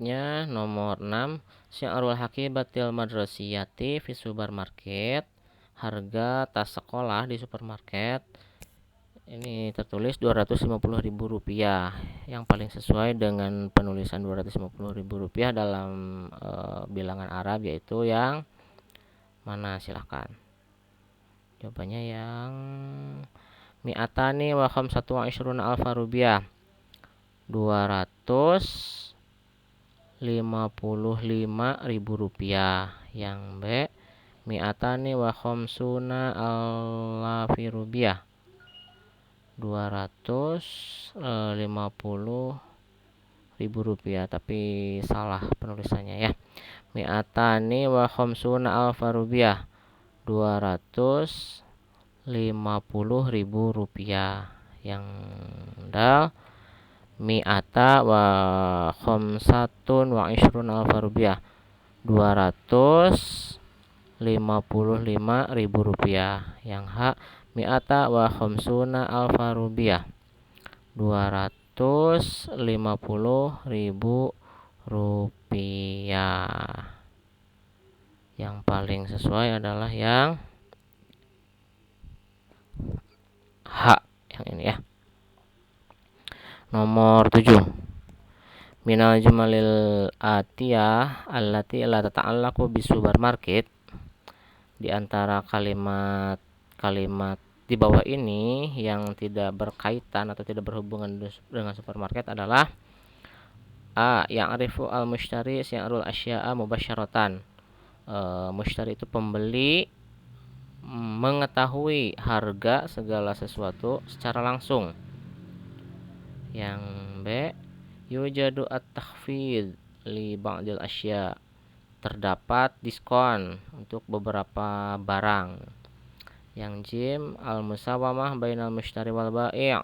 Selanjutnya nomor 6, syi'rul haqibatil madrasiyati fi supermarket. Harga tas sekolah di supermarket ini tertulis Rp250.000, yang paling sesuai dengan penulisan Rp250.000 dalam bilangan Arab, yaitu yang mana? Silahkan. Jawabannya yang mi'atani wa khamsatu wa ishruna alfa rupiah, Rp255.000. Yang B, mi'atani wa khamsuna alfi rupiah, Rp250.000, tapi salah penulisannya ya. Mi'atani wa khamsuna alfa rupiah, Rp250.000. Yang dal, mi'ata wa khamsatun wa ishrun alfa rupiah, Rp255.000. Yang H, mi'ata wa khamsuna alfa rupiah, Rp250.000. Yang paling sesuai adalah yang H, yang ini ya. Nomor 7, minal jumalil atiyah allati la tata'allaqu bis supermarket. Di antara kalimat di bawah ini yang tidak berkaitan atau tidak berhubungan dengan supermarket adalah A, ya'rifu al-mushtari syi'rul asya'a mubasyaratan. Mushtari itu pembeli mengetahui harga segala sesuatu secara langsung. Yang B, yujadu at-takhfid li ba'dil asya, terdapat diskon untuk beberapa barang. Yang Jim, al-musawamah bainal mushtari wal bai',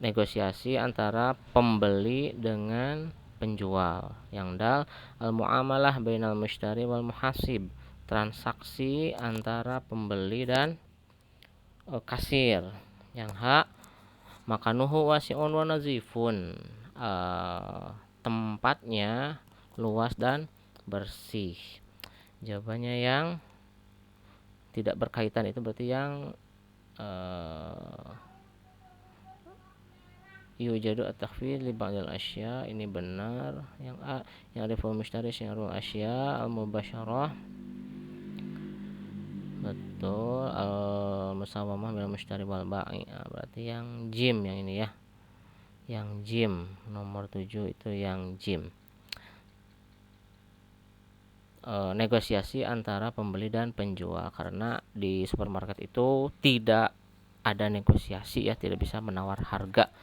negosiasi antara pembeli dengan penjual. Yang Dal, al-muamalah bainal mushtari wal muhasib, transaksi antara pembeli dan kasir. Yang H, makanuhu wasi'un wa nazifun, tempatnya luas dan bersih. Jawabannya yang tidak berkaitan itu berarti yang yujadu at-takhfid li ba'dil asya, ini benar. Yang A, yang ariful mushtari syi'rul asya al-mubasyarah, betul. Al-musawamah bil mushtari wal bai', berarti yang jim yang ini ya. Yang jim nomor 7 itu yang jim. Negosiasi antara pembeli dan penjual, karena di supermarket itu tidak ada negosiasi ya, tidak bisa menawar harga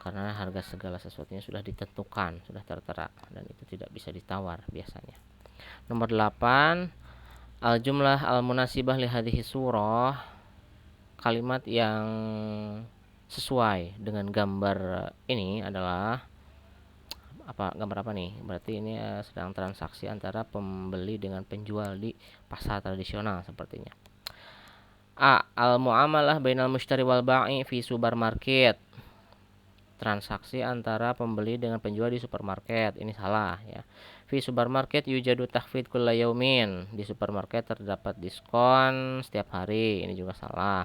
karena harga segala sesuatunya sudah ditentukan, sudah tertera, dan itu tidak bisa ditawar biasanya. Nomor 8, al-jumlah al-munasibah li hadhihi surah, kalimat yang sesuai dengan gambar ini adalah gambar apa nih? Berarti ini sedang transaksi antara pembeli dengan penjual di pasar tradisional sepertinya. A, al-muamalah bainal mushtari wal bai' fi supermarket, transaksi antara pembeli dengan penjual di supermarket. Ini salah ya. Fi supermarket yujadu takhfid kulla yaumin, di supermarket terdapat diskon setiap hari. Ini juga salah.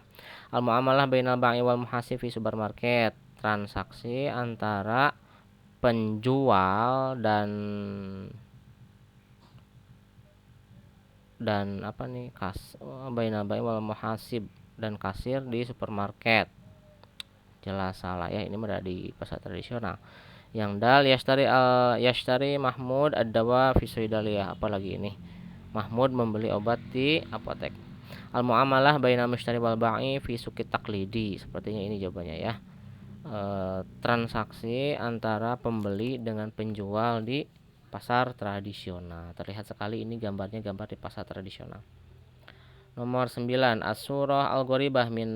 Al-muamalah bainal bai' wal muhasib fi supermarket, transaksi antara penjual dan apa nih, bainal bai' wal muhasib, dan kasir di supermarket. Jelas salah ya, ini berada di pasar tradisional. Yang dal, yashtari Mahmud ad-dawa fi saidaliyah, apalagi ini, Mahmud membeli obat di apotek. Al-muamalah bainal mushtari wal bai' fi suqit taqlidi, sepertinya ini jawabannya ya. Transaksi antara pembeli dengan penjual di pasar tradisional. Terlihat sekali ini gambarnya gambar di pasar tradisional. Nomor 9, as-surah al-gharibah min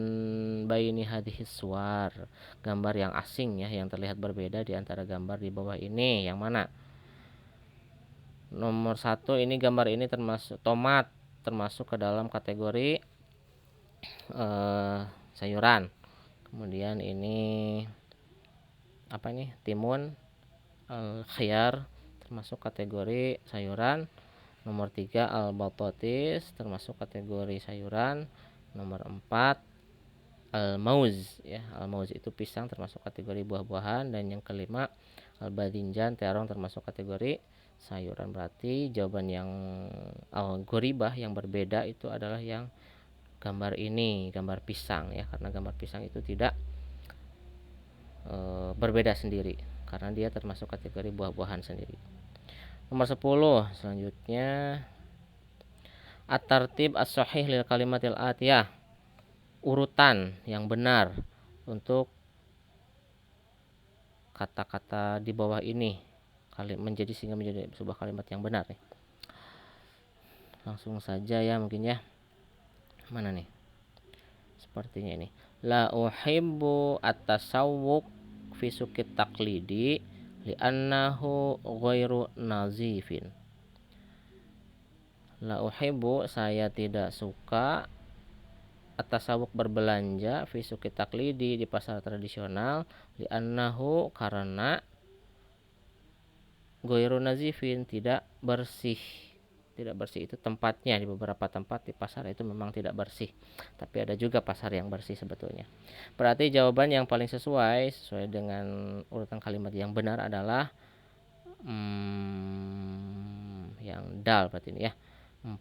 baini hadhis suwar, gambar yang asing ya, yang terlihat berbeda di antara gambar di bawah ini. Yang mana? Nomor 1, ini gambar ini termasuk tomat, termasuk ke dalam kategori sayuran. Kemudian ini apa ini? Timun, khiyar, termasuk kategori sayuran. Nomor 3 al-batatis termasuk kategori sayuran. Nomor 4 al-mauz ya. Al-mauz itu pisang termasuk kategori buah-buahan. Dan yang kelima al-badinjan terong termasuk kategori sayuran. Berarti jawaban yang al-goribah yang berbeda itu adalah yang gambar ini, gambar pisang ya, karena gambar pisang itu tidak berbeda sendiri karena dia termasuk kategori buah-buahan sendiri. Nomor 10 selanjutnya at-tartib as-sahih lil kalimatil atiyah, urutan yang benar untuk kata-kata di bawah ini sehingga menjadi sebuah kalimat yang benar nih. Langsung saja ya mungkin ya. Mana nih? Sepertinya ini. La uhibbu at-tasawwuq fi suqit taqlidi li'annahu ghairu nazifin. La uhibbu, saya tidak suka at-tasawwuq berbelanja fi suqit taqlidi di pasar tradisional li'annahu karena ghairu nazifin tidak bersih. Tidak bersih itu tempatnya, di beberapa tempat di pasar itu memang tidak bersih, tapi ada juga pasar yang bersih sebetulnya. Berarti jawaban yang paling sesuai dengan urutan kalimat yang benar adalah yang dal berarti ini ya. 4,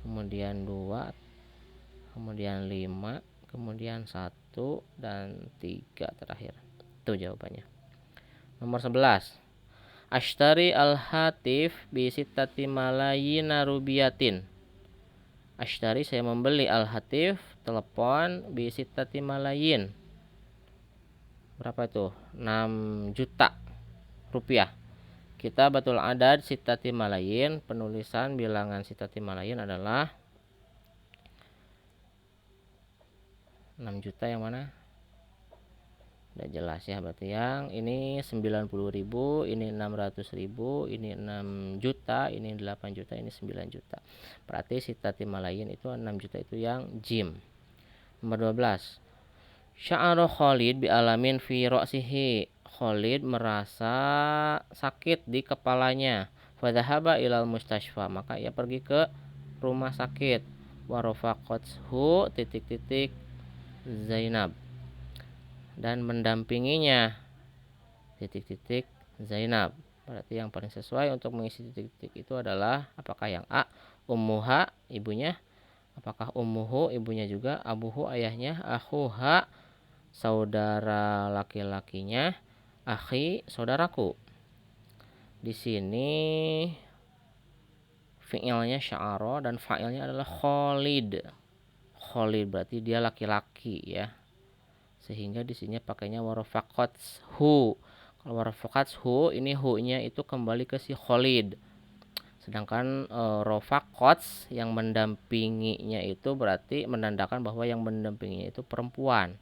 kemudian 2, kemudian 5, kemudian 1 dan 3 terakhir. Itu jawabannya. Nomor 11. Ashtari al-hatif bi sittati malayina rubiyatin. Ashtari, saya membeli al-hatif, telepon, bi sittati malayin. Berapa itu? 6 juta rupiah. Kita betul adad sittati malayin, penulisan bilangan sittati malayin adalah 6 juta yang mana? Udah jelas ya, berarti yang ini 90.000, ini 600.000, ini 6 juta, ini 8 juta, ini 9 juta. Berarti sittati malayin itu 6 juta itu yang jim. Nomor 12. Sya'ara Khalid bi alamin fi ra'sihi. Khalid merasa sakit di kepalanya. Fadhahaba ilal mustashfa, maka ia pergi ke rumah sakit. Wa rafaqathu titik-titik Zainab, dan mendampinginya titik-titik Zainab. Berarti yang paling sesuai untuk mengisi titik-titik itu adalah apakah yang A ummuha ibunya, apakah ummuhu ibunya juga, abuhu ayahnya, akhuha saudara laki-lakinya, akhi saudaraku. Di sini fi'ilnya sya'ara dan fa'ilnya adalah Khalid. Khalid berarti dia laki-laki ya. Sehingga di sini pakainya warafaqathu. Kalau warafaqathu ini hu-nya itu kembali ke si Khalid. Sedangkan rafaqats yang mendampinginya itu berarti menandakan bahwa yang mendampinginya itu perempuan.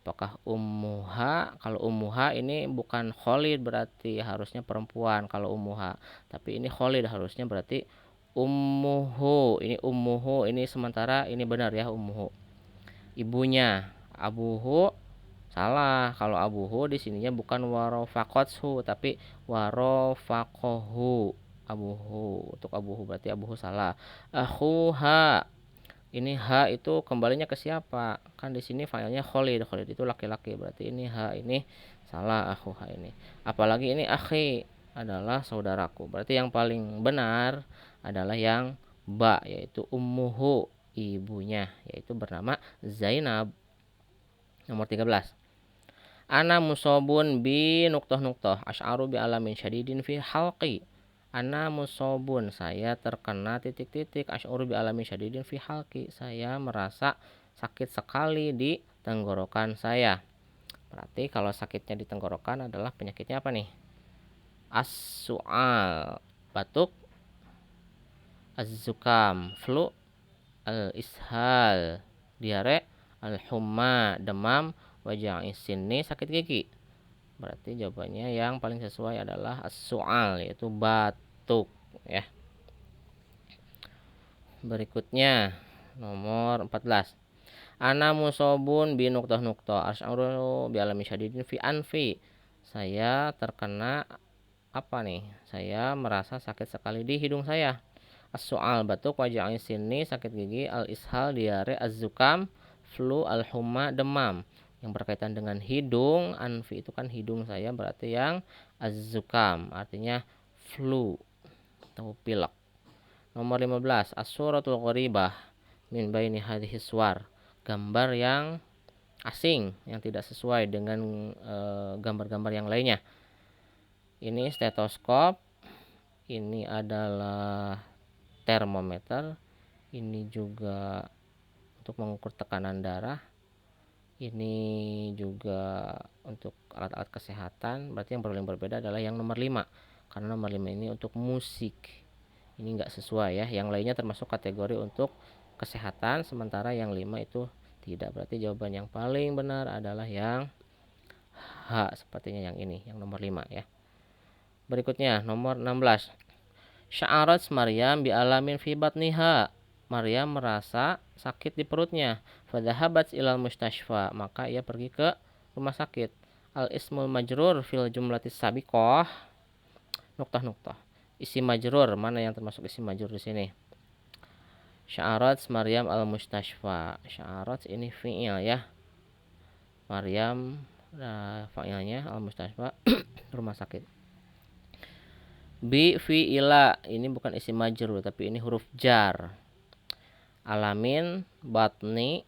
Apakah ummuha? Kalau ummuha ini bukan Khalid, berarti harusnya perempuan kalau ummuha. Tapi ini Khalid, harusnya berarti ummuhu. Ini ummuhu, ini sementara ini benar ya ummuhu. Ibunya. Abuhu salah. Kalau abuhu di sininya bukan warafaqathu tapi warafaqahu. Abuhu, untuk abuhu berarti abuhu salah. Akhuha, ini ha itu kembalinya ke siapa? Kan di sini filenya Khalid. Khalid itu laki-laki, berarti ini ha ini salah, akhuha ini. Apalagi ini akhi adalah saudaraku. Berarti yang paling benar adalah yang ba, yaitu ummuhu, ibunya, yaitu bernama Zainab. Nomor 13. Ana musobun bi nuktoh-nuktoh asy'aru bi alamin syadidin fi halqi. Ana musobun, saya terkena titik-titik, asy'aru bi alamin syadidin fi halqi, saya merasa sakit sekali di tenggorokan saya. Berarti kalau sakitnya di tenggorokan adalah penyakitnya apa nih? As-su'al, batuk, az-zukam, flu, al-ishal, diare, al-humma, demam, waja'is sinni, sakit gigi. Berarti jawabannya yang paling sesuai adalah as-su'al, yaitu batuk ya. Berikutnya nomor 14. Ana musobun bi nuqtah-nuqtah asy'aru bi alami syadidin fi anfi. Saya terkena apa nih? Saya merasa sakit sekali di hidung saya. As-su'al batuk, waja'in sini, sakit gigi, al-ishal, diare, az-zukam, flu, al-humma, demam. Yang berkaitan dengan hidung, anfi itu kan hidung saya, berarti yang az-zukam artinya flu atau pilek. Nomor 15, as-suratul gharibah min baini hadhihi suwar. Gambar yang asing yang tidak sesuai dengan gambar-gambar yang lainnya. Ini stetoskop, ini adalah termometer, ini juga untuk mengukur tekanan darah, ini juga untuk alat-alat kesehatan. Berarti yang paling berbeda adalah yang nomor 5, karena nomor 5 ini untuk musik, ini enggak sesuai ya. Yang lainnya termasuk kategori untuk kesehatan, sementara yang 5 itu tidak. Berarti jawaban yang paling benar adalah yang H, sepertinya yang ini, yang nomor 5 ya. Berikutnya nomor 16. Sya'arat Maryam bi alamin fi batniha. Maryam merasa sakit di perutnya. Fadhahabat ilal mustashfa, maka ia pergi ke rumah sakit. Al ismul majrur fil jumlatis sabiqah. Nuktah. Isim majrur, mana yang termasuk isim majrur di sini? Sya'arat Maryam al mustashfa. Sya'arat ini fi'il ya. Maryam fa'ilnya, al mustashfa rumah sakit. Bi fi'ila, ini bukan isim majrur tapi ini huruf jar. Alamin batni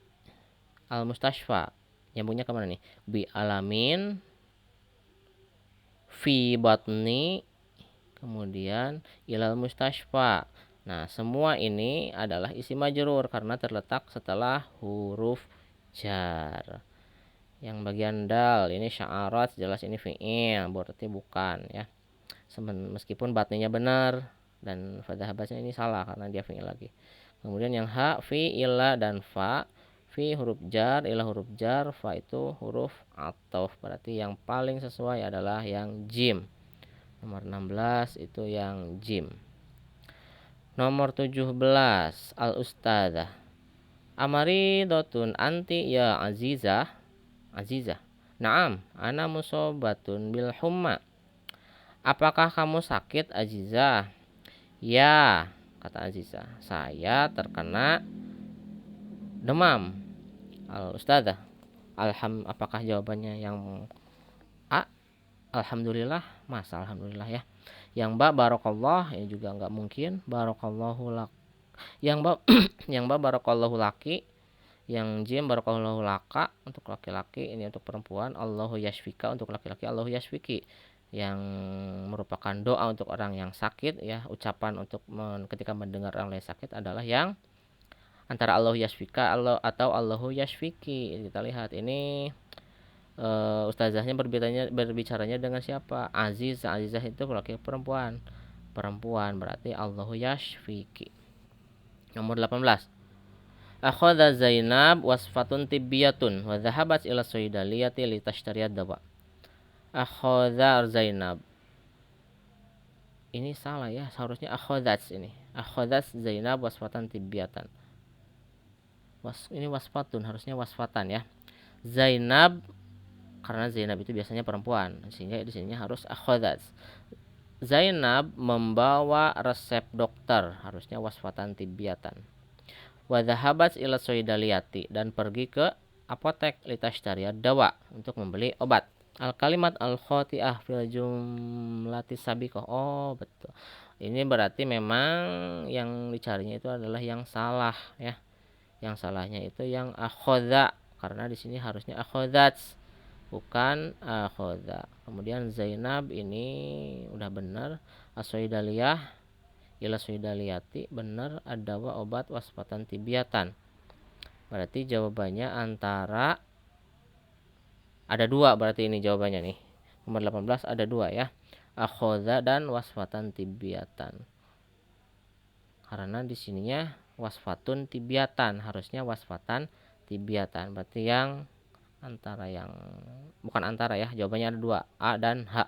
al mustashfa, nyambungnya kemana nih? Bi alamin fi batni kemudian ilal mustashfa. Nah, semua ini adalah isim majrur karena terletak setelah huruf jar. Yang bagian dal ini sya'arat, jelas ini fi'il, berarti bukan ya. Meskipun batninya benar dan fadhahabatnya ini salah karena dia fi'il lagi. Kemudian yang ha, fi, ila, dan fa. Fi huruf jar, ila huruf jar, fa itu huruf ataf. Berarti yang paling sesuai adalah yang jim. Nomor 16 itu yang jim. Nomor 17, al-ustadzah. Amaridotun anti ya azizah. Azizah. Naam, ana musobatun bil humma. Apakah kamu sakit, Azizah? Ya, kata Azizah, saya terkena demam. Al-ustadzah, apakah jawabannya yang A? Alhamdulillah, masa alhamdulillah ya. Yang ba, barokallah, ini juga enggak mungkin. Barokallahu lak. Yang ba yang ba barokallahu laki. Yang jim barokallahu laka untuk laki-laki, ini untuk perempuan. Allahu yashfika untuk laki-laki, Allahu yashfiki, yang merupakan doa untuk orang yang sakit ya. Ucapan untuk ketika mendengar orang lain sakit adalah yang antara Allahu yashfika atau Allahu yashfiki. Kita lihat ini ustazahnya berbicaranya dengan siapa? Azizah. Azizah itu laki perempuan. Perempuan berarti Allahu yashfiki. Nomor 18. Akhadha Zainab wasfatun tibbiyatun wa dhahabat ila saydaliyati litashtariya dawa. Akhadha Zainab. Ini salah ya, seharusnya akhadats ini. Akhadats Zainab wasfatan tibbiyatan. Ini wasfatun, harusnya wasfatan ya. Zainab, karena Zainab itu biasanya perempuan, sehingga di sininya harus akhadats. Zainab membawa resep dokter, harusnya wasfatan tibbiyatan. Wa dhahabat ila saydaliyati, dan pergi ke apotek litashtariya dawa untuk membeli obat. Al kalimat al khoti'ah fil jumlati sabiqah. Oh, betul. Ini berarti memang yang dicarinya itu adalah yang salah ya. Yang salahnya itu yang akhadha, karena di sini harusnya akhadats bukan akhadha. Kemudian Zainab ini udah benar. As-saydaliyah ila saydaliyati benar, adawa obat wasfatan tibiatan. Berarti jawabannya antara ada dua, berarti ini jawabannya nih. Nomor 18 ada dua ya. Akhadha dan wasfatan tibiatan. Karena di sininya wasfatun tibiatan, harusnya wasfatan tibiatan. Berarti yang antara yang bukan antara ya, jawabannya ada dua, A dan H.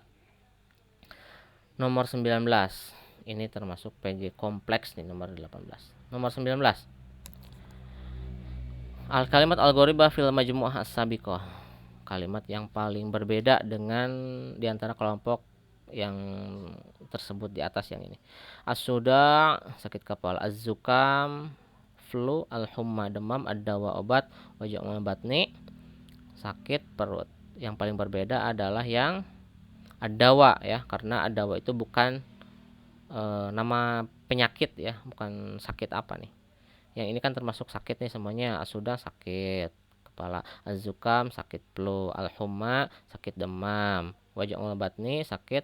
Nomor 19. Ini termasuk PJ kompleks nih, nomor 18. Nomor 19. Al kalimat al-ghoribah fil majmu'ah as-sabiqah. Kalimat yang paling berbeda dengan diantara kelompok yang tersebut di atas yang ini. As-suda sakit kepala, az-zukam flu, al-humma demam, ad-dawa obat, waja'ul batni sakit perut. Yang paling berbeda adalah yang ad-dawa ya, karena ad-dawa itu bukan nama penyakit ya, bukan sakit apa nih. Yang ini kan termasuk sakit nih semuanya. As-suda sakit kepala, az-zukam sakit flu, al-humma sakit demam, waja'ul batni sakit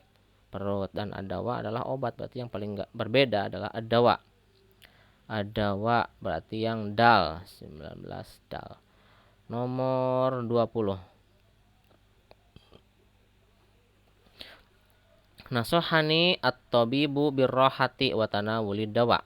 perut, dan ad-dawa adalah obat. Berarti yang paling berbeda adalah ad-dawa. Ad-dawa berarti yang dal 19 dal. Nomor 20. Nasohani at-tabibu birrohati wa tanawulid dawa.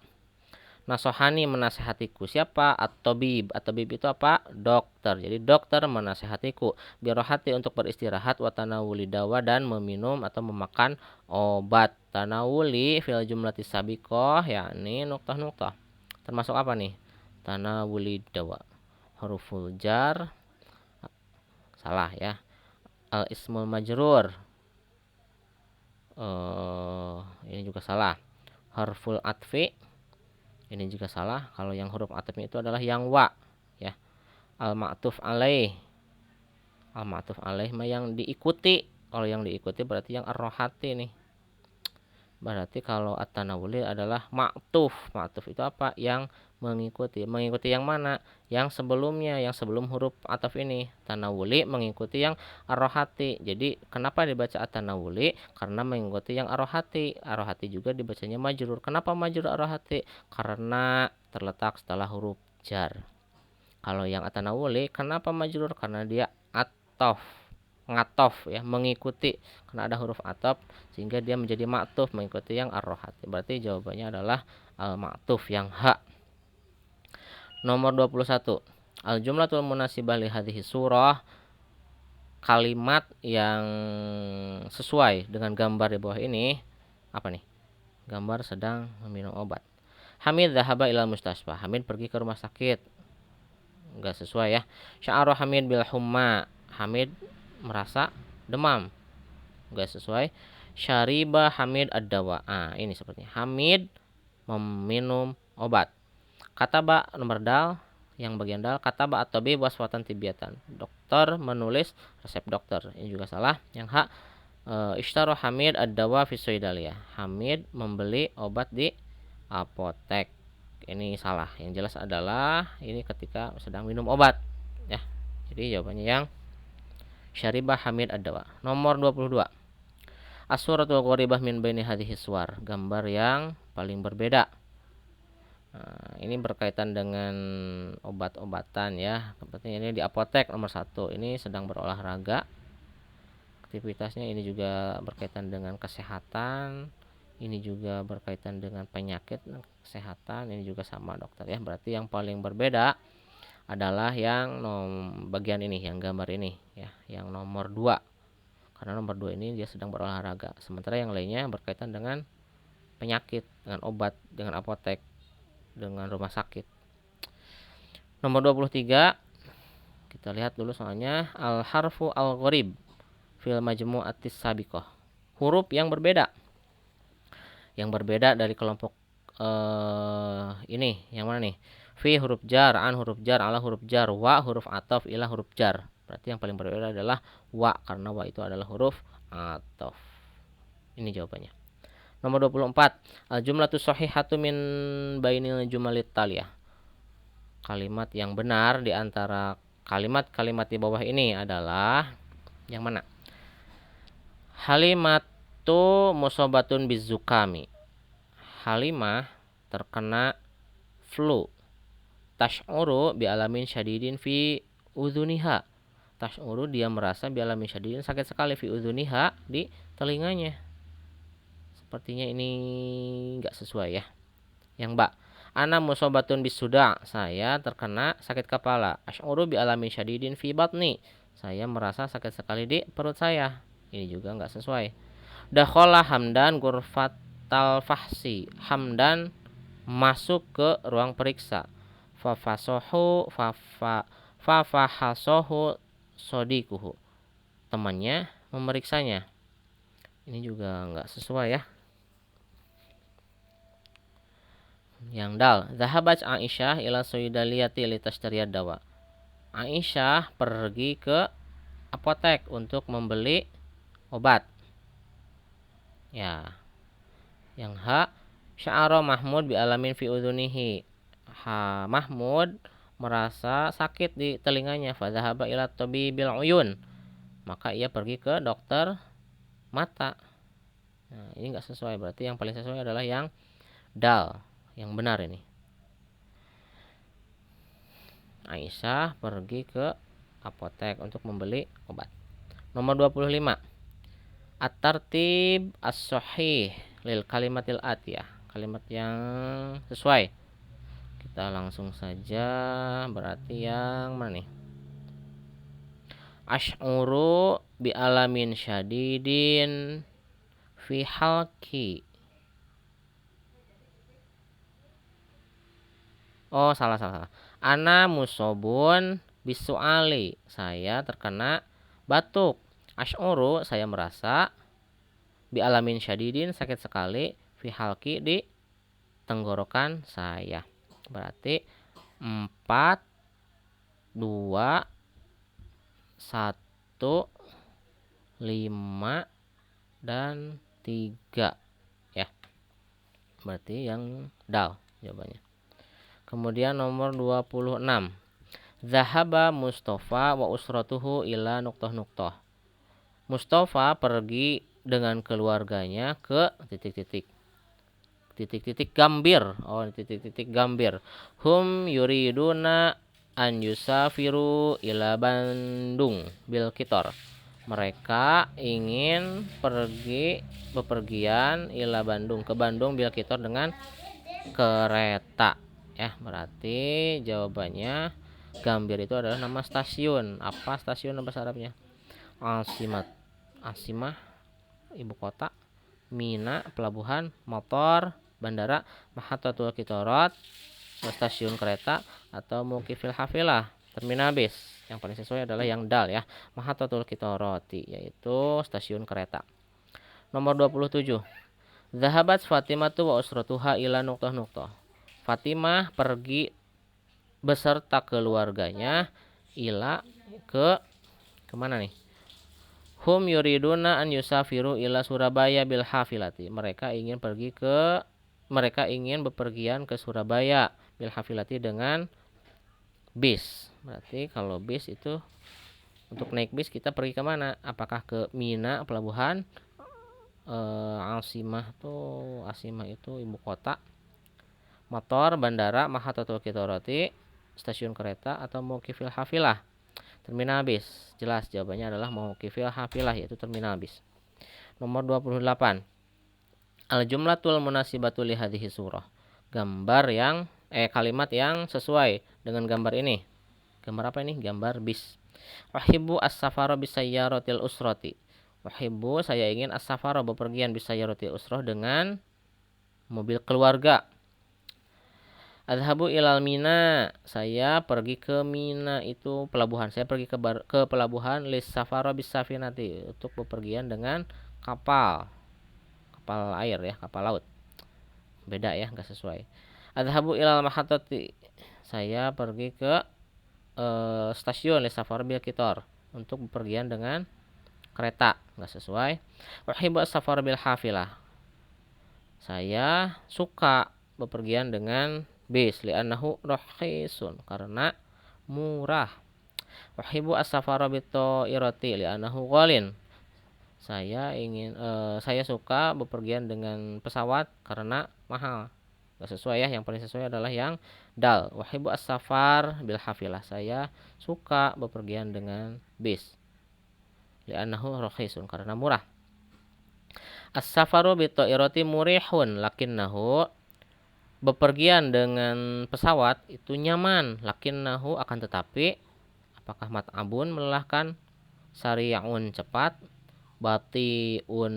Nasohani menasehatiku. Siapa? At-tabib. At-tabib itu apa? Dokter. Jadi dokter menasehatiku birrohati untuk beristirahat, wa tanawulid dawa dan meminum atau memakan obat. Tanawuli fil jumlati sabiqah yakni nuqtah-nuqtah. Termasuk apa nih? Tanawulid dawa. Huruful jar salah ya. Al ismul majrur ini juga salah. Harful atfi ini juga salah. Kalau yang huruf atfnya itu adalah yang wa ya. Al ma'tuf alaih. Al ma'tuf alaih mah yang diikuti. Kalau yang diikuti berarti yang ar-rohati nih. Berarti kalau at-tanawuli adalah ma'tuf. Ma'tuf itu apa? Yang mengikuti. Mengikuti yang mana? Yang sebelumnya, yang sebelum huruf ataf ini. Tanawuli mengikuti yang ar-rohati. Jadi kenapa dibaca at-tanawuli? Karena mengikuti yang ar-rohati. Ar-rohati juga dibacanya majrur. Kenapa majrur ar-rohati? Karena terletak setelah huruf jar. Kalau yang at-tanawuli kenapa majrur? Karena dia atof, ngatof ya, mengikuti, karena ada huruf ataf sehingga dia menjadi ma'tuf, mengikuti yang ar-rohati. Berarti jawabannya adalah al-ma'tuf yang ha. Nomor 21. Al-jumlatul munasibah li hadhihi surah. Kalimat yang sesuai dengan gambar di bawah ini apa nih? Gambar sedang meminum obat. Hamid dhahaba ilal mustasfa. Hamid pergi ke rumah sakit. Enggak sesuai ya. Sya'ara Hamid bil humma. Hamid merasa demam. Enggak sesuai. Syariba Hamid ad-dawa. Ini sepertinya. Hamid meminum obat. Kataba nomor dal, yang bagian dal, kataba at-tabib waswatan tibiatan. Dokter menulis resep dokter. Ini juga salah. Yang hak ishtara Hamid ad-dawa fi soidaliyah. Hamid membeli obat di apotek. Ini salah. Yang jelas adalah ini ketika sedang minum obat ya. Jadi jawabannya yang syaribah Hamid ad-dawa. Nomor 22. As-suratul gharibah min baini hadhihi suwar. Gambar yang paling berbeda. Ini berkaitan dengan obat-obatan ya. Sepertinya ini di apotek nomor 1. Ini sedang berolahraga. Aktivitasnya ini juga berkaitan dengan kesehatan. Ini juga berkaitan dengan penyakit kesehatan. Ini juga sama dokter ya. Berarti yang paling berbeda adalah yang bagian ini, yang gambar ini ya, yang nomor 2. Karena nomor 2 ini dia sedang berolahraga. Sementara yang lainnya berkaitan dengan penyakit, dengan obat, dengan apotek, dengan rumah sakit. Nomor 23. Kita lihat dulu soalnya. Al-harfu al-gharib fil majmu'atis sabiqah. Huruf yang berbeda. Yang berbeda dari kelompok ini. Yang mana nih? Fi huruf jar, an huruf jar, ala huruf jar, wa huruf ataf, ila huruf jar. Berarti yang paling berbeda adalah wa, karena wa itu adalah huruf ataf. Ini jawabannya. Nomor 24. Al-jumlatu shahihatu min bainil jumalit taliyah. Kalimat yang benar di antara kalimat-kalimat di bawah ini adalah yang mana? Halimatu musobatun bizukami. Halimah terkena flu. Tash'uru bi'alamin syadidin fi udhuniha. Tash'uru dia merasa bi'alamin syadidin sakit sekali fi udhuniha di telinganya. Sepertinya ini enggak sesuai ya. Yang ba, ana musobatun bisuda. Saya terkena sakit kepala. Ash'uru bi'alamin syadidin fi batni. Saya merasa sakit sekali di perut saya. Ini juga enggak sesuai. Dakhala Hamdan ghurfatal fahsi. Hamdan masuk ke ruang periksa. Fafahasohu sodikuhu. Temannya memeriksanya. Ini juga nggak sesuai ya. Yang dal, zahabat Aisyah ila sayyidaliyati litashtariya dawa. Aisyah pergi ke apotek untuk membeli obat. Ya. Yang ha, sya'ara Mahmud bi alamin fi udhunihi. Mahmud merasa sakit di telinganya. Fa zahaba ila tabibil uyun. Maka ia pergi ke dokter mata. Nah, ini enggak sesuai, berarti yang paling sesuai adalah yang dal, yang benar ini. Aisyah pergi ke apotek untuk membeli obat. Nomor 25. At-tartib as-sahih lil kalimatil atiyah. Kalimat yang sesuai. Kita langsung saja, berarti yang mana nih? Ash'uru bi alamin syadidin fi halki. Oh, salah. Ana musobun bisuali. Saya terkena batuk. Ash'uru, saya merasa. Bi alamin syadidin, sakit sekali. Fi halki, di tenggorokan saya. Berarti 4, 2, 1, 5, dan 3 ya. Berarti yang dal jawabannya. Kemudian nomor 26. Zahaba Mustafa wa usratuhu ila nuqtah-nuqtah. Mustafa pergi dengan keluarganya ke titik-titik Gambir. Oh, titik-titik Gambir. Hum yuriduna an yusafiru ila Bandung bil kitor. Mereka ingin pergi bepergian ila Bandung, ke Bandung bil kitor dengan kereta. Ya, berarti jawabannya Gambir itu adalah nama stasiun. Apa stasiun bahasa Arabnya? Asimah, ibu kota. Mina, pelabuhan. Motor, bandara. Mahatatul Kitorat, stasiun kereta. Atau Mukifil Hafilah, terminal bis. Yang paling sesuai adalah yang dal ya. Mahatatul Kitorati, yaitu stasiun kereta. Nomor 27. Zahabat Fatimatu wa usratuha ila nuqtah-nuqtah. Fatimah pergi beserta keluarganya ila ke kemana nih? Hum yuriduna an yusafiru ila Surabaya bil hafilati. Mereka ingin bepergian ke Surabaya bil hafilati dengan bis. Berarti kalau bis itu, untuk naik bis kita pergi ke mana? Apakah ke Mina, pelabuhan? Asimah itu ibu kota. Motor, bandara. Mahatatul Kitorati, stasiun kereta. Atau Mauqifil Hafilah, terminal bis. Jelas jawabannya adalah Mauqifil Hafilah, yaitu terminal bis. Nomor 28. Al jumlatul munasibatu li hadhihi surah. Kalimat yang sesuai dengan gambar ini. Gambar apa ini? Gambar bis. Wahibbu as-safara bisayyaratil usrati. Wahibbu, saya ingin as-safara, bepergian, bisayyaratil usrah, dengan mobil keluarga. Adhabu ilal Mina, saya pergi ke Mina, itu pelabuhan. Saya pergi ke pelabuhan lis safara bis safinati, untuk bepergian dengan kapal air ya, kapal laut. Beda ya, enggak sesuai. Adhabu ilal mahatati, saya pergi ke stasiun lis safara bil kitor, untuk bepergian dengan kereta. Enggak sesuai. Uhibbu as-safara bil hafilah, saya suka bepergian dengan bis, li'annahu rakhisun, karena murah. Wahibbu as-safara bit-thairati li'annahu ghalin, saya suka bepergian dengan pesawat karena mahal. Gak sesuai ya, yang paling sesuai adalah yang dal. Wahibbu as-safar bil hafilah, saya suka bepergian dengan bis, li'annahu rakhisun, karena murah. As-safaru bit-thairati murihun lakinnahu, bepergian dengan pesawat itu nyaman, lakinnahu, akan tetapi, apakah mat'abun, melelahkan, sari'un, cepat, bati'un,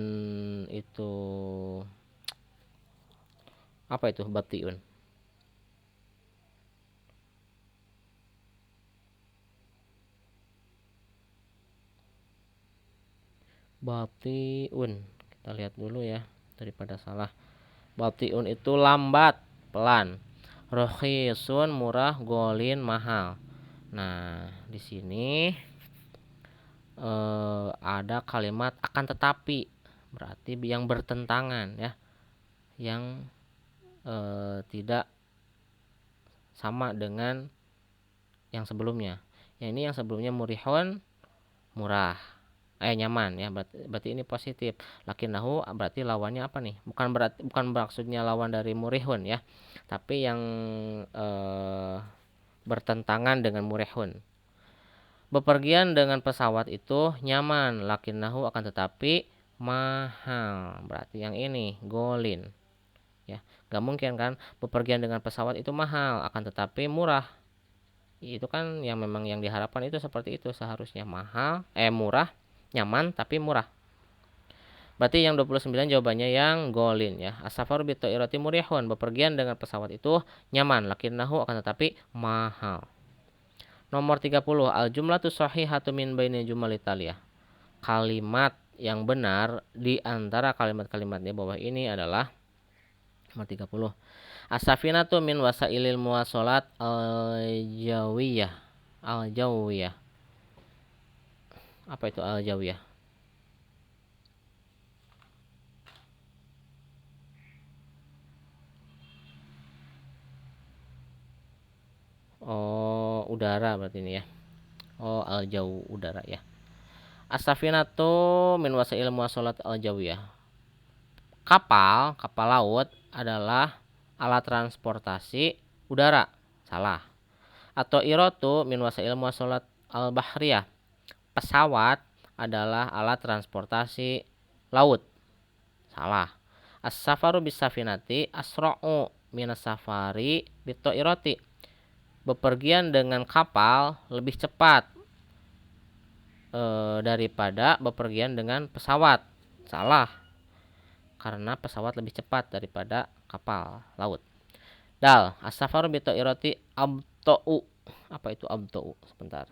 itu apa itu bati'un? Bati'un Kita lihat dulu ya daripada salah. Batiun itu lambat, pelan. Rokhisun murah, golin mahal. Nah, di sini ada kalimat akan tetapi, berarti yang bertentangan ya, yang tidak sama dengan yang sebelumnya. Yang ini yang sebelumnya murihun, murah, nyaman ya, berarti ini positif. Lakinnahu berarti lawannya apa nih? Bukan maksudnya lawan dari murihun ya, tapi yang bertentangan dengan murihun. Bepergian dengan pesawat itu nyaman, lakinnahu akan tetapi mahal. Berarti yang ini golin ya. Gak mungkin kan bepergian dengan pesawat itu mahal akan tetapi murah. Itu kan yang memang yang diharapkan itu seperti itu, seharusnya mahal, murah, nyaman tapi murah. Berarti yang 29 jawabannya yang golin ya. As-safaru bi ta'irati murihun, bepergian dengan pesawat itu nyaman, lakinnahu akan tetapi mahal. Nomor 30, al jumlatu shahihatu min baini jumal Italia. Kalimat yang benar di antara kalimat-kalimat di bawah ini adalah nomor 30. As-safinatu min wasailil muwasalat al-jawiyah. Al-jawiyah. Apa itu al-jawiyah? Oh, udara berarti ini ya. Oh, al-jaw, udara ya. As-safinatu min wasail muwasalat al-jawiyah. Kapal laut adalah alat transportasi udara. Salah. Atau irotu min wasail muwasalat al-bahriyah. Pesawat adalah alat transportasi laut. Salah. As-safaru bisafinati asra'u minas safari bitoiroti. Bepergian dengan kapal lebih cepat daripada bepergian dengan pesawat. Salah. Karena pesawat lebih cepat daripada kapal laut. Dal, as-safaru bitoiroti abto'u. Apa itu abto'u? Sebentar.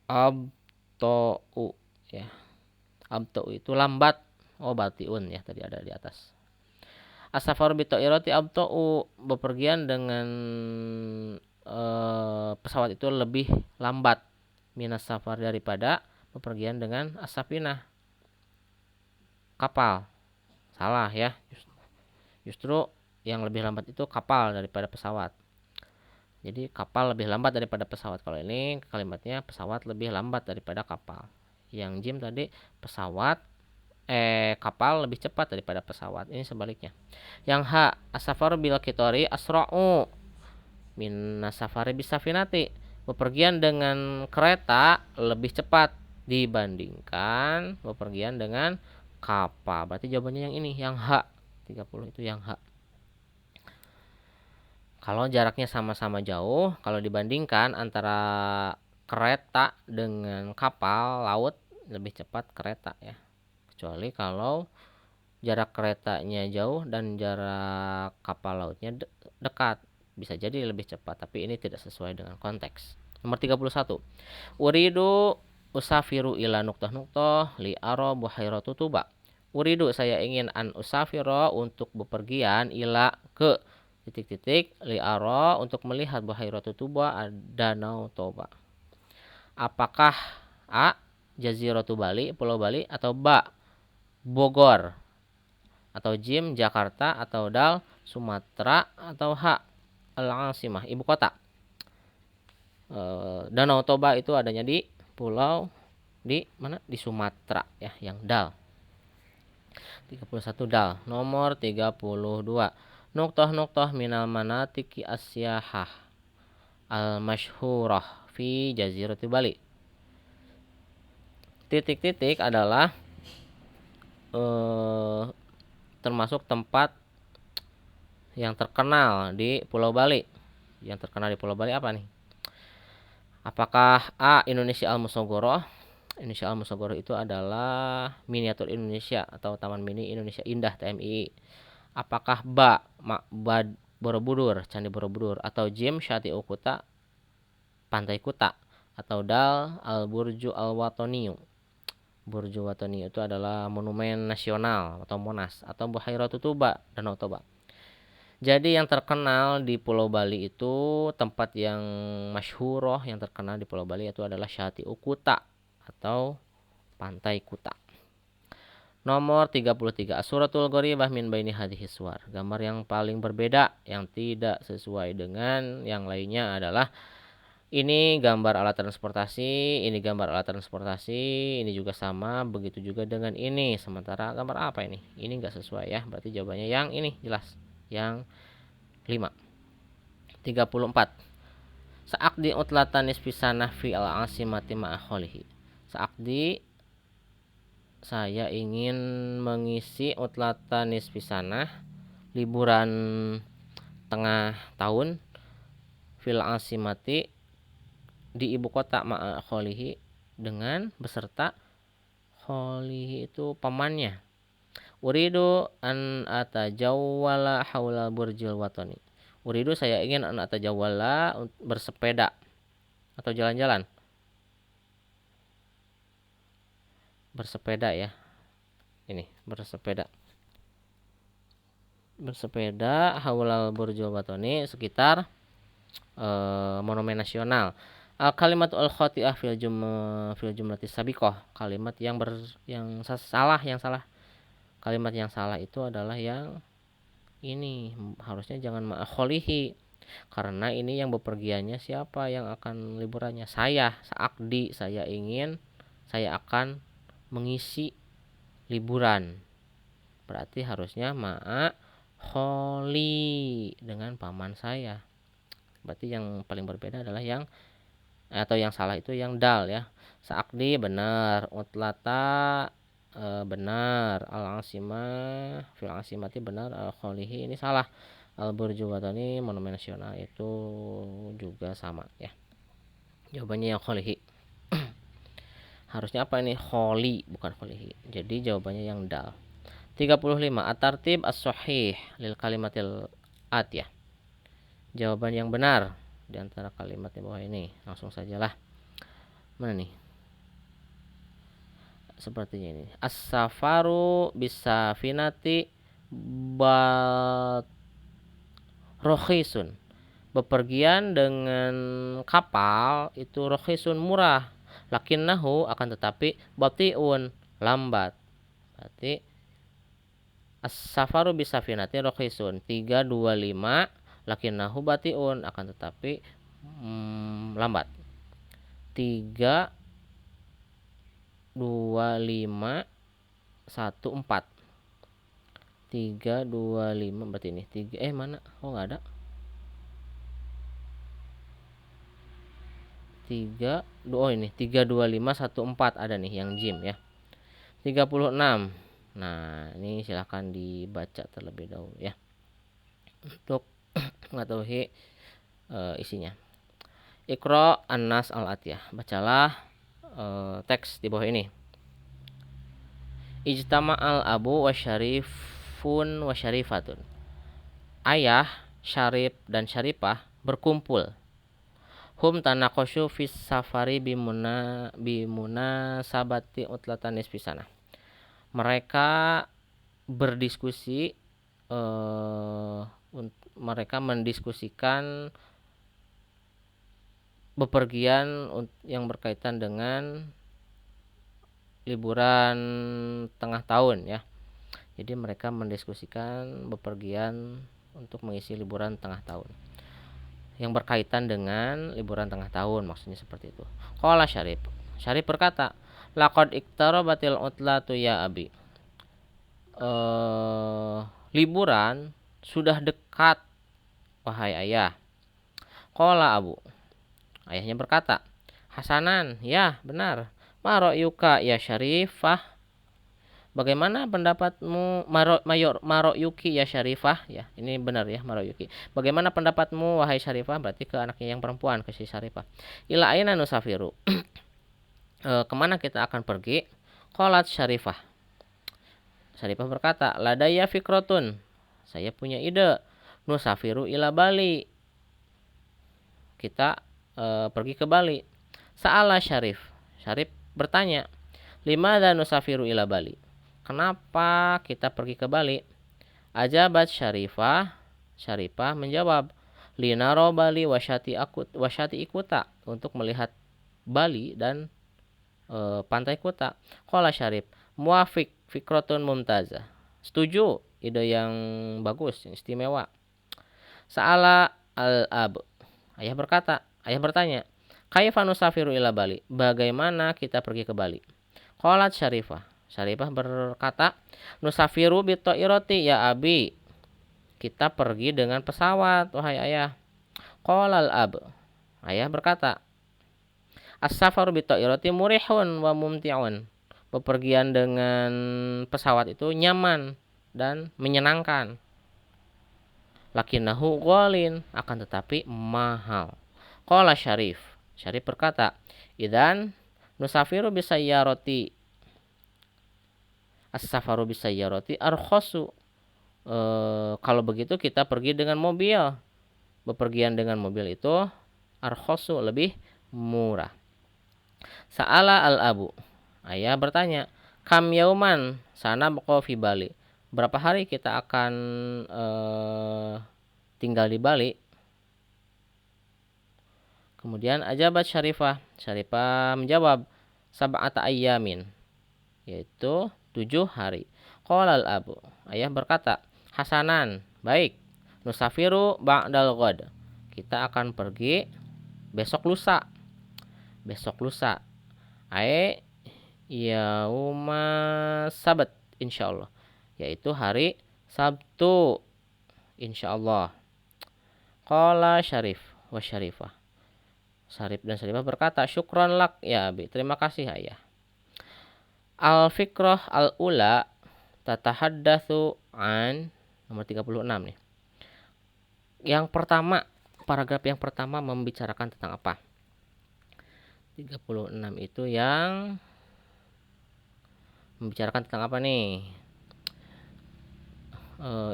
Abto'u ya. Abto'u itu lambat. Oh, batiun ya, tadi ada di atas. As-safaru bitoiroti abto'u, bepergian dengan pesawat itu lebih lambat minas safar daripada bepergian dengan as-safinah, kapal. Salah ya. Justru yang lebih lambat itu kapal daripada pesawat. Jadi kapal lebih lambat daripada pesawat. Kalau ini kalimatnya pesawat lebih lambat daripada kapal. Yang Jim tadi pesawat kapal lebih cepat daripada pesawat. Ini sebaliknya. Yang H, as-safaru bil qitori asra'u minas safari bisafinati. Bepergian dengan kereta lebih cepat dibandingkan bepergian dengan kapal. Berarti jawabannya yang ini, yang H. 30 itu yang H. Kalau jaraknya sama-sama jauh, kalau dibandingkan antara kereta dengan kapal laut, lebih cepat kereta ya. Kecuali kalau jarak keretanya jauh dan jarak kapal lautnya dekat, bisa jadi lebih cepat, tapi ini tidak sesuai dengan konteks. Nomor 31. Uridu usafiru ila nuktah-nuktah li aro buhairatu tuba. Uridu, saya ingin, an usafiro, untuk bepergian, ila, ke titik-titik, li aro, untuk melihat buhairatu tuba, danau Toba. Apakah A, Jaziratu Bali, Pulau Bali, atau B, Bogor, atau Jim, Jakarta, atau Dal, Sumatera, atau H, Al-Asimah, ibu kota. Danau Toba itu adanya di pulau di mana? Di Sumatera ya, yang Dal. 31 Dal. Nomor 32. Nuktah-nuktah minal manatiki asyahah al-masyhurah fi Jazirati Bali. Titik-titik adalah termasuk tempat yang terkenal di Pulau Bali. Yang terkenal di Pulau Bali apa nih? Apakah A, Indonesia Al-Musogoro? Indonesia Al-Musogoro itu adalah miniatur Indonesia atau Taman Mini Indonesia Indah TMI. Apakah B, Borobudur, Candi Borobudur, atau Jim, Syati'u Kuta, Pantai Kuta, atau Dal, Al-Burju Al-Watoniyu, Burj Watani itu adalah monumen nasional atau Monas atau Buhairatu Tuba, Danau Toba. Jadi yang terkenal di Pulau Bali itu tempat yang masyhuroh yang terkenal di Pulau Bali itu adalah Syati'u Kuta atau Pantai Kuta. Nomor 33, Suratul Gharibah min baini hadhihi suwar. Gambar yang paling berbeda yang tidak sesuai dengan yang lainnya adalah ini gambar alat transportasi, ini gambar alat transportasi, ini juga sama, begitu juga dengan ini. Sementara gambar apa ini? Ini enggak sesuai ya. Berarti jawabannya yang ini jelas. Yang 5. 34. Sa'aqdi utlatan nisfisanah fi al-asimati ma'akholihi. Sa'aqdi, saya ingin mengisi utlatan nisfisanah, liburan tengah tahun, fil asimati, di ibu kota, ma'akholihi, dengan beserta kholihi itu pamannya. Uridu an atajawwala haula burjil watani. Uridu, saya ingin an atajawwala, bersepeda atau jalan-jalan. Bersepeda ya. Ini bersepeda. Bersepeda haulal burjil watani, sekitar monumen nasional. Kalimat al-khati'ah fil jumlati sabiqah. Kalimat yang salah. Kalimat yang salah itu adalah yang ini, harusnya jangan ma'akholihi, karena ini yang bepergiannya siapa, yang akan liburannya saya. Sa'akdi, saya akan mengisi liburan. Berarti harusnya ma'akholi, dengan paman saya. Berarti yang paling berbeda adalah yang salah itu yang dal ya. Sa'akdi benar, utlata benar, al-asimah fil asimati benar, al-kholihi ini salah. Al-burju watani, monumen nasional, itu juga sama ya. Jawabannya yang kholihi. Harusnya apa ini? Kholi, bukan kholihi. Jadi jawabannya yang dal. 35. At-tartib as-sahih lil kalimatil atiyah. Jawaban yang benar di antara kalimat di bawah ini, langsung sajalah. Mana nih? Sepertinya ini. As-safaru bisafinati rokhisun. Bepergian dengan kapal itu rokhisun, murah. Lakinnahu, akan tetapi, batiun, lambat. Berarti as-safaru bisafinati rokhisun 325, lakinnahu batiun, akan tetapi lambat. 32514. 325 berarti ini 3 mana? Oh enggak ada. 3 ini 32514 ada nih yang jim ya. 36. Nah, ini silahkan dibaca terlebih dahulu ya, untuk mengetahui isinya. Iqra an-nas al-atiyah. Bacalah teks di bawah ini. Ijtama'al abu wa syarifun wa syarifatun. Ayah, Syarif dan Syarifah berkumpul. Hum tanaqasyu fis safari bimuna sabati utlatan nisfisana. Mereka berdiskusi, mereka mendiskusikan bepergian yang berkaitan dengan liburan tengah tahun ya. Jadi mereka mendiskusikan bepergian untuk mengisi liburan tengah tahun yang berkaitan dengan liburan tengah tahun, maksudnya seperti itu. Qala Syarif. Syarif berkata, laqad iqtarabatil utlatu ya abi. Liburan sudah dekat wahai ayah. Qala abu. Ayahnya berkata, hasanan, ya benar. Ma ra'yuka ya Syarifah. Bagaimana pendapatmu Maroyuki ya Syarifah ya. Ini benar ya, Maroyuki. Bagaimana pendapatmu wahai Syarifah? Berarti ke anaknya yang perempuan, ke si Syarifah. Ila aina nusafiru. Kemana kita akan pergi? Qalat Syarifah. Syarifah berkata, ladaya fikrotun. Saya punya ide. Nusafiru ila Bali. Kita pergi ke Bali. Sa'ala Syarif. Syarif bertanya, Limadza nusafiru ila Bali? Kenapa kita pergi ke Bali? Ajabat Syarifah menjawab, linaro Bali wasyati ikuta, untuk melihat Bali dan pantai Kuta. Qala Syarif, muafik fikrotun mumtazah. Setuju, ide yang bagus, yang istimewa. Sa'ala al-ab. Ayah bertanya, kaifa nusafiru ila Bali? Bagaimana kita pergi ke Bali? Qalat Syarifah berkata, nusafiru bitairati ya abi. Kita pergi dengan pesawat, wahai ayah. Qalal ab. Ayah berkata, as-safaru bitairati murihun wa mumti'un. Bepergian dengan pesawat itu nyaman dan menyenangkan. Lakinnahu ghalin, akan tetapi mahal. Qala Syarif berkata, idzan nusafiru bisayyarati. As-safaru bisayyarati arkhasu. Kalau begitu kita pergi dengan mobil. Bepergian dengan mobil itu arkhasu, lebih murah. Sa'ala al-abu. Ayah bertanya, kam yauman sanabqa fi Bali? Berapa hari kita akan tinggal di Bali? Kemudian ajabat Syarifah menjawab, sab'ata ayyamin, yaitu 7 hari. Qalal abu. Ayah berkata, hasanan, baik. Nusafiru ba'dal ghad. Kita akan pergi besok lusa. Ai yauma sabat, insyaallah, yaitu hari Sabtu, insyaallah. Qala Syarif wa Syarifah. Syarif dan Syarifah berkata, syukron lak ya abi, terima kasih ayah. Al-fikrah al-ula tatahaddatsu an, nomor 36 nih. Yang pertama, paragraf yang pertama membicarakan tentang apa? 36 itu yang membicarakan tentang apa nih?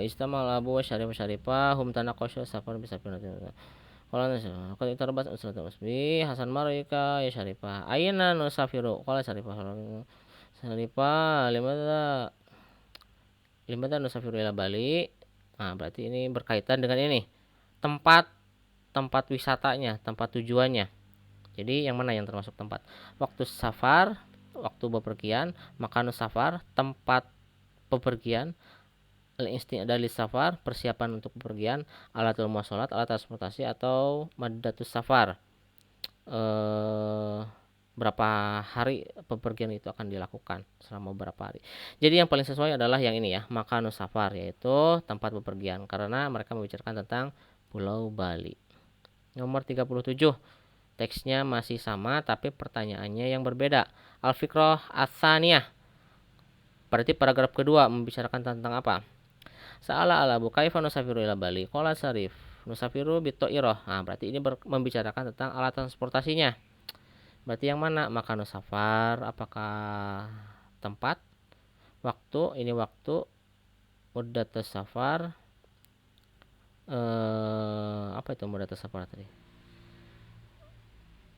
Istamal abu wa Syarifah hum tanaqashu safar bisa pindah. Qala qad itarbas usratul musbi Hasan marika ya Syarifah. Aina nusafiru? Qala Syarifah limadza nusafiru ila Bali? Nah, berarti ini berkaitan dengan ini. Tempat wisatanya, tempat tujuannya. Jadi yang mana yang termasuk tempat? Waktu safar, waktu bepergian, makanus safar, tempat bepergian, al-isti'dad lis safar, persiapan untuk bepergian, alatul muwasalat, alat transportasi atau maddatus safar. Berapa hari bepergian itu akan dilakukan, selama berapa hari. Jadi yang paling sesuai adalah yang ini ya, makanus safar, yaitu tempat bepergian, karena mereka membicarakan tentang Pulau Bali. Nomor 37. Teksnya masih sama tapi pertanyaannya yang berbeda. Al-fikrah ats-tsaniyah. Berarti paragraf kedua membicarakan tentang apa? Sa'ala al-abu kaifa nusafiru ila Bali? Qala Syarif, nusafiru bitairah. Nah, berarti ini membicarakan tentang alat transportasinya. Berarti yang mana? Makanus safar, apakah tempat? Waktu, ini waktu. Muddatus safar. Apa itu muddatus safar tadi?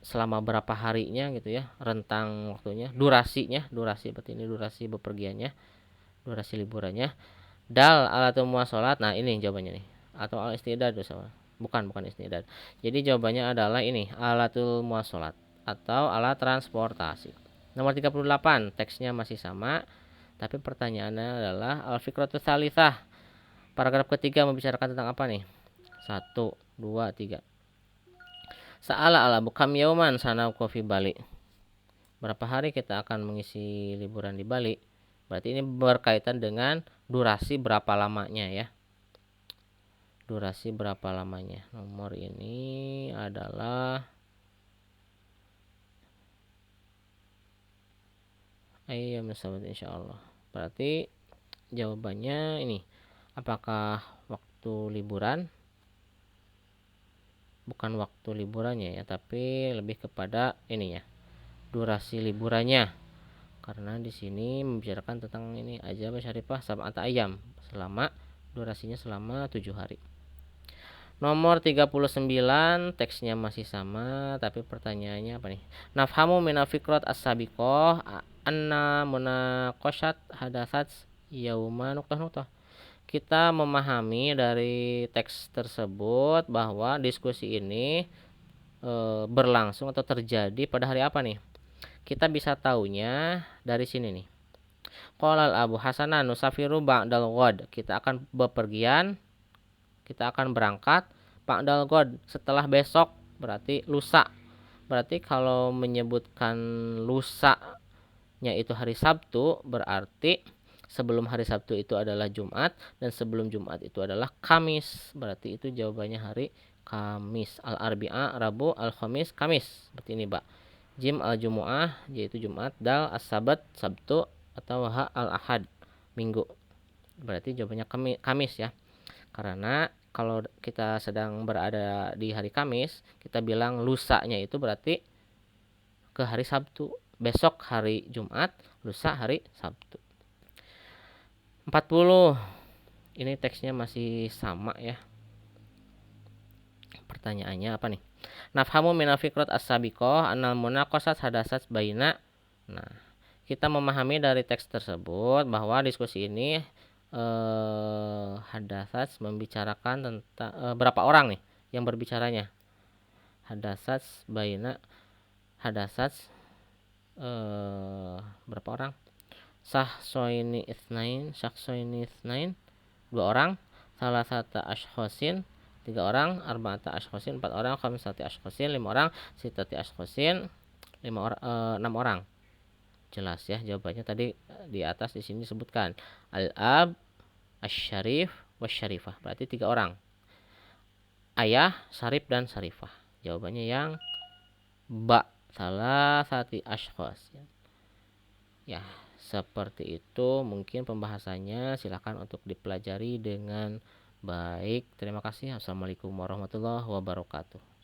Selama berapa harinya gitu ya, rentang waktunya, durasi berarti ini durasi bepergiannya, durasi liburannya. Dal alatul muwasalat. Nah, ini jawabannya nih. Atau al istidad sama. Bukan istidad. Jadi jawabannya adalah ini, alatul muwasalat atau alat transportasi. Nomor 38, teksnya masih sama tapi pertanyaannya adalah al-fikratu tsalitsah. Paragraf ketiga membicarakan tentang apa nih? 1 2 3. Sa'ala ala bukam yauman sanauqa fi Bali. Berapa hari kita akan mengisi liburan di Bali? Berarti ini berkaitan dengan durasi berapa lamanya ya. Durasi berapa lamanya. Nomor ini adalah ayyam sabat insyaallah. Berarti jawabannya ini. Apakah waktu liburan? Bukan waktu liburannya ya, tapi lebih kepada ini ya, durasi liburannya. Karena di sini membicarakan tentang ini aja Syarifah sab'ata ayyam, selama durasinya selama 7 hari. Nomor 39, teksnya masih sama tapi pertanyaannya apa nih? Nafhamu min fikrat as-sabiqah anna munaqashat hadatsat yauma nuqtah. Kita memahami dari teks tersebut bahwa diskusi ini berlangsung atau terjadi pada hari apa nih? Kita bisa taunya dari sini nih. Qala Abu Hasanan nusafiru ba'dal ghad. Kita akan bepergian, kita akan berangkat ba'dal ghad setelah besok, berarti lusa. Berarti kalau menyebutkan lusanya itu hari Sabtu, berarti sebelum hari Sabtu itu adalah Jumat dan sebelum Jumat itu adalah Kamis. Berarti itu jawabannya hari Kamis. Al-Arbi'a, Rabu, Al-Khamis, Kamis. Seperti ini, Pak. Jim al-Jumu'ah yaitu Jumat, dal as-Sabat Sabtu, atau ha al-Ahad Minggu. Berarti jawabannya Kamis ya. Karena kalau kita sedang berada di hari Kamis, kita bilang lusanya itu berarti ke hari Sabtu. Besok hari Jumat, lusa hari Sabtu. 40. Ini teksnya masih sama ya. Pertanyaannya apa nih? Nafhamu minal fikrat as-sabiqah annal munaqashat hadasat baina. Nah, kita memahami dari teks tersebut bahwa diskusi ini hadasat membicarakan tentang berapa orang nih yang berbicaranya. Hadasat baina, hadasat berapa orang? Syakhsoini itsnain, dua orang. Salasata ashkhosin, tiga orang. Arba'ata ashkhosin, empat orang. Khamsati ashkhosin, lima orang. Sitati ashkhosin, enam orang. Jelas ya jawabannya tadi di atas di sini disebutkan al-ab, asy-syarif, wasyarifah. Berarti tiga orang. Ayah, Syarif dan Syarifah. Jawabannya yang ba, salasati ashkhos. Ya, seperti itu mungkin pembahasannya. Silakan untuk dipelajari dengan baik. Terima kasih. Assalamualaikum warahmatullahi wabarakatuh.